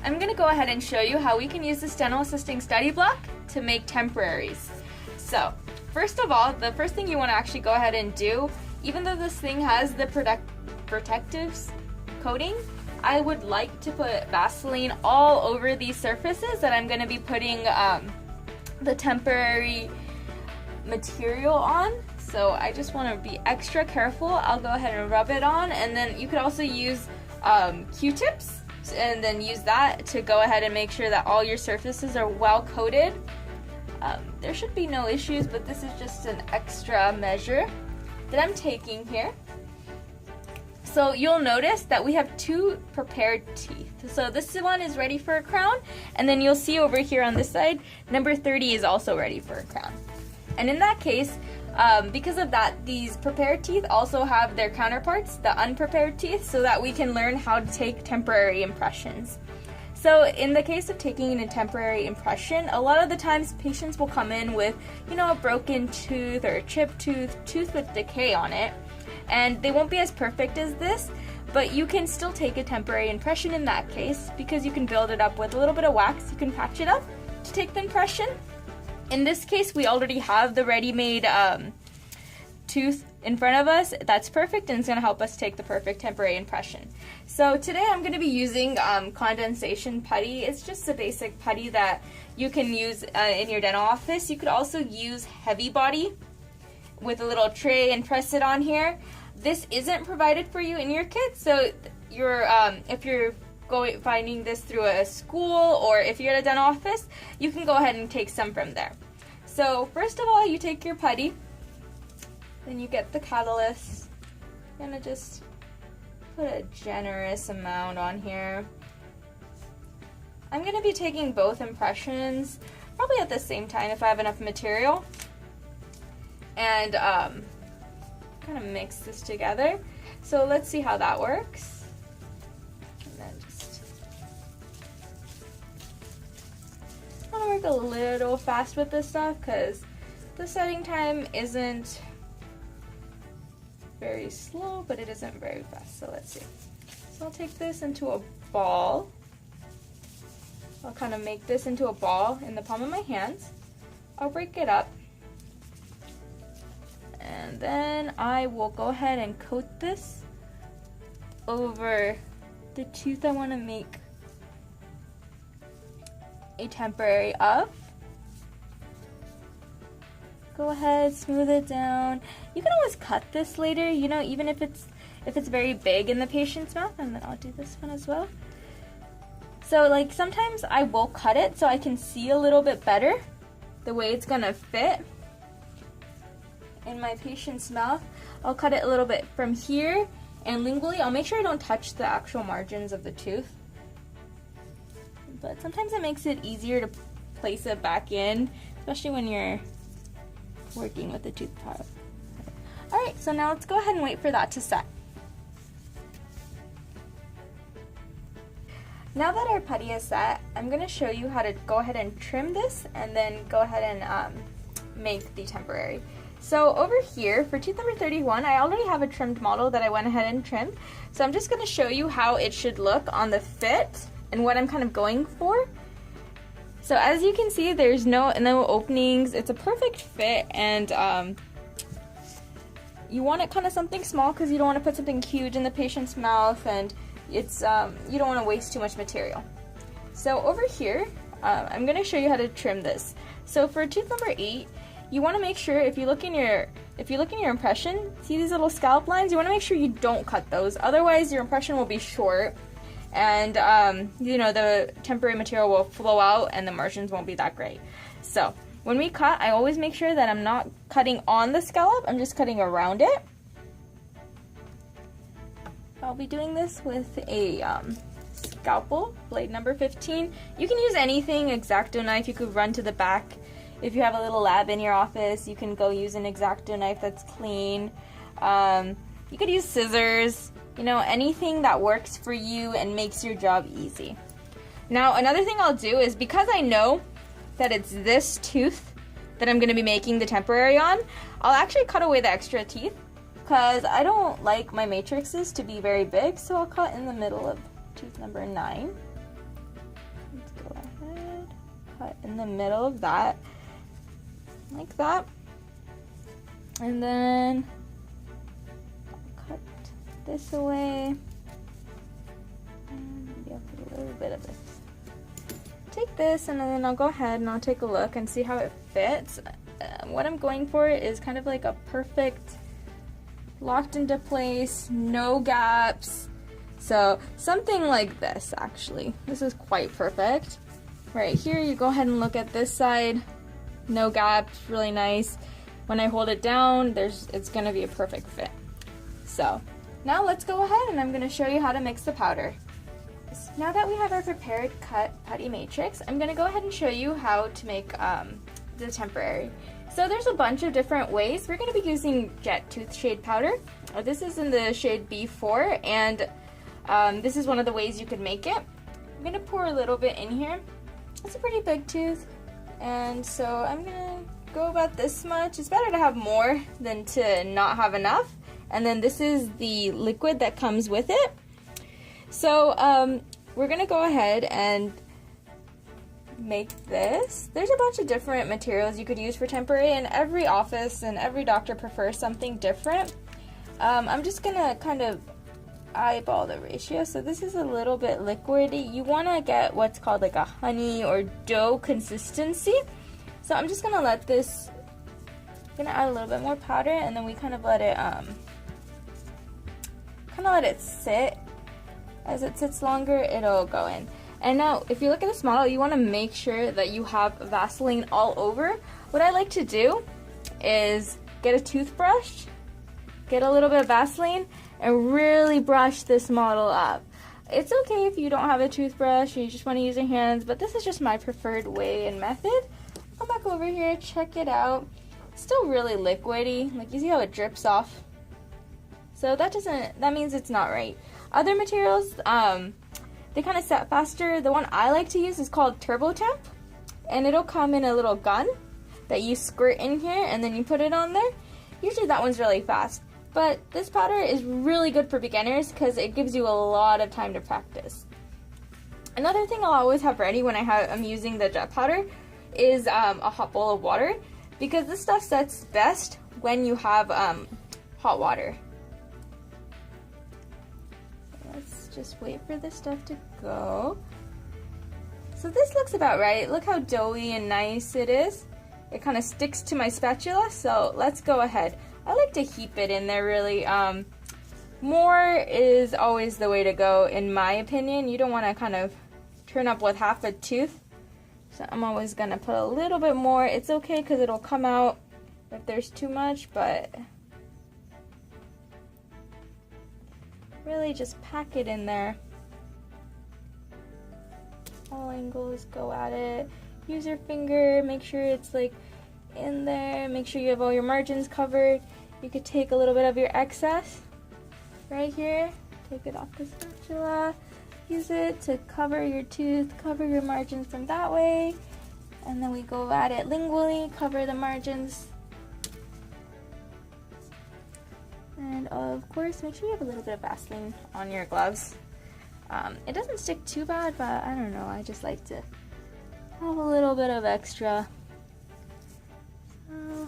I'm going to go ahead and show you how we can use this dental assisting study block to make temporaries. So, first of all, the first thing you want to actually go ahead and do, even though this thing has the protectives coating, I would like to put Vaseline all over these surfaces that I'm going to be putting the temporary material on. So I just want to be extra careful. I'll go ahead and rub it on, and then you could also use Q-tips and then use that to go ahead and make sure that all your surfaces are well coated. There should be no issues, but this is just an extra measure that I'm taking here. So you'll notice that we have two prepared teeth. So this one is ready for a crown, and then you'll see over here on this side, number 30 is also ready for a crown. And in that case, because of that, these prepared teeth also have their counterparts, the unprepared teeth, so that we can learn how to take temporary impressions. So in the case of taking a temporary impression, a lot of the times patients will come in with, a broken tooth or a chipped tooth with decay on it, and they won't be as perfect as this, but you can still take a temporary impression in that case because you can build it up with a little bit of wax. You can patch it up to take the impression. In this case, we already have the ready-made tooth in front of us. That's perfect, and it's going to help us take the perfect temporary impression. So today I'm going to be using condensation putty. It's just a basic putty that you can use in your dental office. You could also use heavy body with a little tray and press it on here. This isn't provided for you in your kit, so if you're finding this through a school or if you're at a dental office, you can go ahead and take some from there. So first of all, you take your putty, then you get the catalyst. I'm gonna just put a generous amount on here. I'm gonna be taking both impressions probably at the same time if I have enough material, and kind of mix this together. So let's see how that works. I'm gonna work a little fast with this stuff because the setting time isn't very slow, but it isn't very fast. So let's see. So I'll take this into a ball. I'll kind of make this into a ball in the palm of my hands. I'll break it up. And then I will go ahead and coat this over the tooth I want to make a temporary of. Go ahead, smooth it down. You can always cut this later, even if it's very big in the patient's mouth. And then I'll do this one as well. So like sometimes I will cut it so I can see a little bit better the way it's gonna fit in my patient's mouth. I'll cut it a little bit from here, and lingually I'll make sure I don't touch the actual margins of the tooth. But sometimes it makes it easier to place it back in, especially when you're working with the tooth pile. Alright, so now let's go ahead and wait for that to set. Now that our putty is set, I'm going to show you how to go ahead and trim this and then go ahead and make the temporary. So over here, for tooth number 31, I already have a trimmed model that I went ahead and trimmed. So I'm just going to show you how it should look on the fit and what I'm kind of going for. So as you can see, there's no openings. It's a perfect fit, and you want it kind of something small because you don't want to put something huge in the patient's mouth, and it's you don't want to waste too much material. So over here, I'm going to show you how to trim this. So for tooth number 8, you want to make sure if you look in your impression, see these little scallop lines? You want to make sure you don't cut those. Otherwise, your impression will be short, and the temporary material will flow out and the margins won't be that great. So when we cut, I always make sure that I'm not cutting on the scallop, I'm just cutting around it. I'll be doing this with a scalpel, blade number 15. You can use anything, X-Acto knife, you could run to the back. If you have a little lab in your office, you can go use an X-Acto knife that's clean. You could use scissors, anything that works for you and makes your job easy. Now, another thing I'll do is, because I know that it's this tooth that I'm going to be making the temporary on, I'll actually cut away the extra teeth because I don't like my matrices to be very big, so I'll cut in the middle of tooth number 9. cut in the middle of that, like that. And then I'll cut this away. And maybe I'll put a little bit of this. Take this and then I'll go ahead and I'll take a look and see how it fits. What I'm going for is kind of like a perfect, locked into place, no gaps. So something like this, actually. This is quite perfect. Right here, you go ahead and look at this side. No gaps, really nice. When I hold it down, it's gonna be a perfect fit. So now let's go ahead and I'm gonna show you how to mix the powder. Now that we have our prepared cut putty matrix, I'm gonna go ahead and show you how to make the temporary. So there's a bunch of different ways. We're gonna be using jet tooth shade powder. This is in the shade B4, and this is one of the ways you could make it. I'm gonna pour a little bit in here. It's a pretty big tooth, and so I'm gonna go about this much. It's better to have more than to not have enough. And then this is the liquid that comes with it. So we're gonna go ahead and make this. There's a bunch of different materials you could use for temporary, and every office and every doctor prefers something different. I'm just gonna kind of eyeball the ratio. So this is a little bit liquidy. You want to get what's called like a honey or dough consistency. So I'm just gonna let this, I'm gonna add a little bit more powder, and then we kind of let it sit. As it sits longer, it'll go in. And now, if you look at this model, you want to make sure that you have Vaseline all over. What I like to do is get a toothbrush, get a little bit of Vaseline, and really brush this model up. It's okay if you don't have a toothbrush and you just want to use your hands, but this is just my preferred way and method. Come back over here, check it out. It's still really liquidy. Like, you see how it drips off? So that means it's not right. Other materials, they kind of set faster. The one I like to use is called Turbo Temp, and it'll come in a little gun that you squirt in here and then you put it on there. Usually that one's really fast, but this powder is really good for beginners because it gives you a lot of time to practice. Another thing I'll always have ready when I'm using the jet powder is a hot bowl of water, because this stuff sets best when you have hot water. Just wait for this stuff to go. So this looks about right. Look how doughy and nice it is. It kind of sticks to my spatula, so let's go ahead. I like to heap it in there really. More is always the way to go in my opinion. You don't want to kind of turn up with half a tooth. So I'm always going to put a little bit more. It's okay because it'll come out if there's too much, but really just pack it in there. All angles, go at it. Use your finger, make sure it's like in there. Make sure you have all your margins covered. You could take a little bit of your excess right here. Take it off the spatula. Use it to cover your tooth, cover your margins from that way. And then we go at it lingually, cover the margins. And of course, make sure you have a little bit of Vaseline on your gloves. It doesn't stick too bad, but I don't know, I just like to have a little bit of extra. So,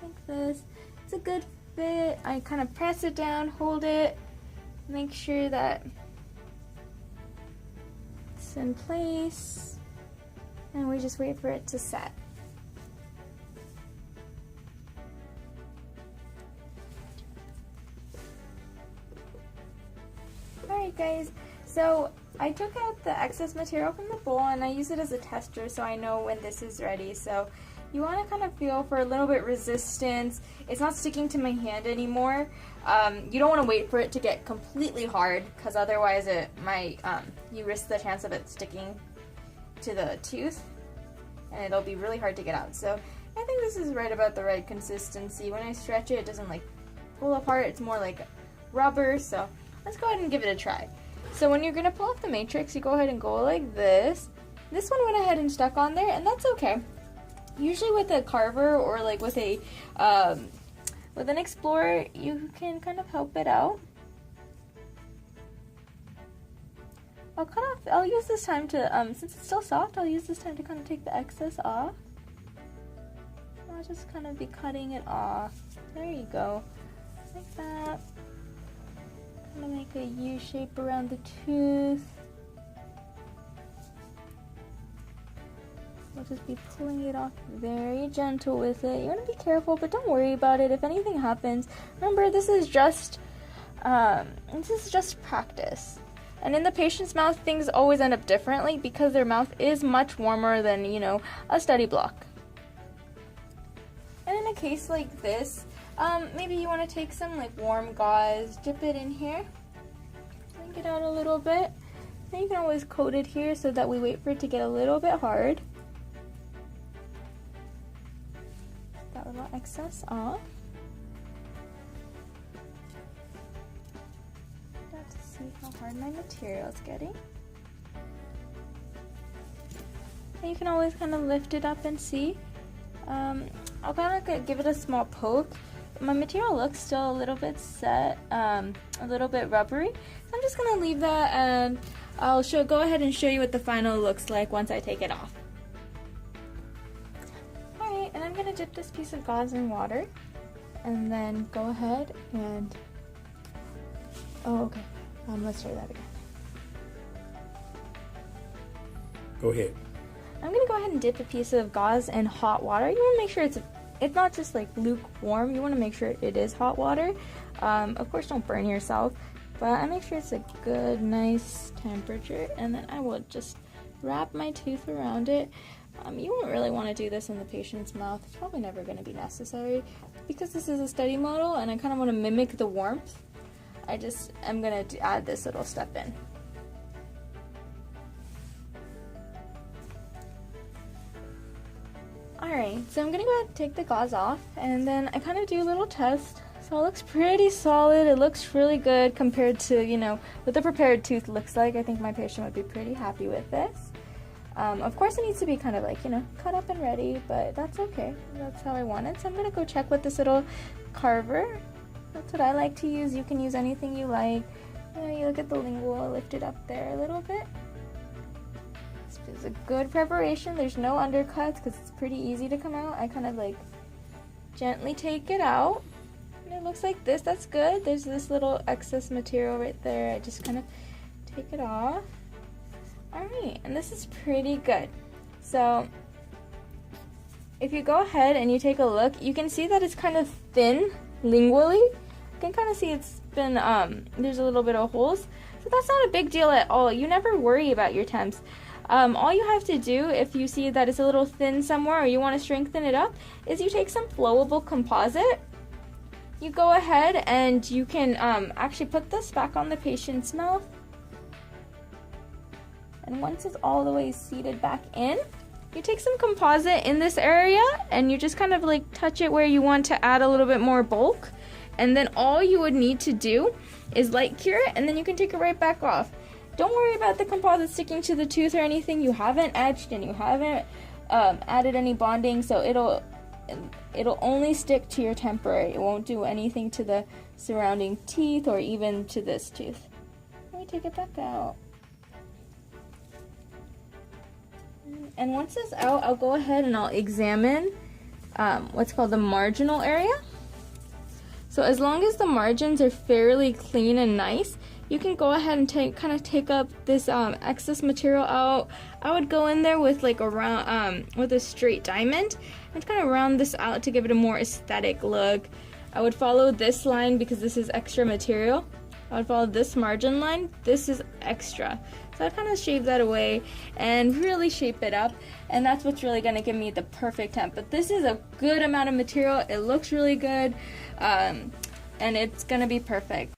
like this. It's a good fit. I kind of press it down, hold it, make sure that it's in place, and we just wait for it to set. Alright guys, so I took out the excess material from the bowl and I use it as a tester so I know when this is ready. So you want to kind of feel for a little bit resistance. It's not sticking to my hand anymore. You don't want to wait for it to get completely hard, because otherwise it might, you risk the chance of it sticking to the tooth and it'll be really hard to get out. So I think this is right about the right consistency. When I stretch it, it doesn't like pull apart, it's more like rubber. So let's go ahead and give it a try. So when you're going to pull off the matrix, you go ahead and go like this. This one went ahead and stuck on there, and that's okay. Usually with a carver or like with a with an explorer, you can kind of help it out. I'll use this time to, since it's still soft, I'll use this time to kind of take the excess off. I'll just kind of be cutting it off. There you go. Like that. Kind of make a U shape around the tooth. We'll just be pulling it off very gentle with it. You want to be careful, but don't worry about it. If anything happens, remember this is just practice. And in the patient's mouth, things always end up differently because their mouth is much warmer than, you know, a study block. And in a case like this, maybe you want to take some like warm gauze, dip it in here, bring it out a little bit. Then you can always coat it here so that we wait for it to get a little bit hard. That little excess off. See how hard my material is getting. And you can always kind of lift it up and see. I'll kind of give it a small poke. My material looks still a little bit set, a little bit rubbery. So I'm just gonna leave that, and I'll go ahead and show you what the final looks like once I take it off. Alright, and I'm gonna dip this piece of gauze in water, and then go ahead and, okay. Let's try that again. Go ahead. I'm gonna go ahead and dip a piece of gauze in hot water. You wanna make sure it's not just like lukewarm. You wanna make sure it is hot water. Of course, don't burn yourself, but I make sure it's a good, nice temperature, and then I will just wrap my tooth around it. You won't really want to do this in the patient's mouth. It's probably never gonna be necessary because this is a study model, and I kind of want to mimic the warmth. I just am going to add this little step in. Alright, so I'm going to go ahead and take the gauze off, and then I kind of do a little test. So it looks pretty solid. It looks really good compared to, you know, what the prepared tooth looks like. I think my patient would be pretty happy with this. Of course it needs to be kind of like, you know, cut up and ready, but that's okay. That's how I want it. So I'm going to go check with this little carver. That's what I like to use. You can use anything you like. You know, you look at the lingual, lift it up there a little bit. This is a good preparation. There's no undercuts because it's pretty easy to come out. I kind of like gently take it out. And it looks like this. That's good. There's this little excess material right there. I just kind of take it off. Alright, and this is pretty good. So if you go ahead and you take a look, you can see that it's kind of thin lingually. You can kind of see it's been, there's a little bit of holes. So that's not a big deal at all. You never worry about your temps. All you have to do if you see that it's a little thin somewhere or you want to strengthen it up is you take some flowable composite. You go ahead and you can actually put this back on the patient's mouth. And once it's all the way seated back in, you take some composite in this area and you just kind of like touch it where you want to add a little bit more bulk. And then all you would need to do is light cure it, and then you can take it right back off. Don't worry about the composite sticking to the tooth or anything. You haven't etched and you haven't added any bonding, so it'll only stick to your temporary. It won't do anything to the surrounding teeth or even to this tooth. Let me take it back out. And once it's out, I'll go ahead and I'll examine what's called the marginal area. So as long as the margins are fairly clean and nice, you can go ahead and take up this excess material out. I would go in there with like a round, with a straight diamond and kind of round this out to give it a more aesthetic look. I would follow this line because this is extra material. I would follow this margin line. This is extra. So I kind of shave that away and really shape it up, and that's what's really going to give me the perfect temp. But this is a good amount of material. It looks really good, and it's going to be perfect.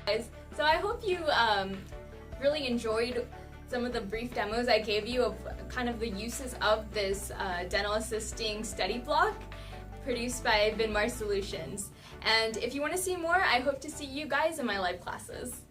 Guys, so I hope you really enjoyed some of the brief demos I gave you of kind of the uses of this dental assisting study block produced by Vinmar Solutions. And if you want to see more, I hope to see you guys in my live classes.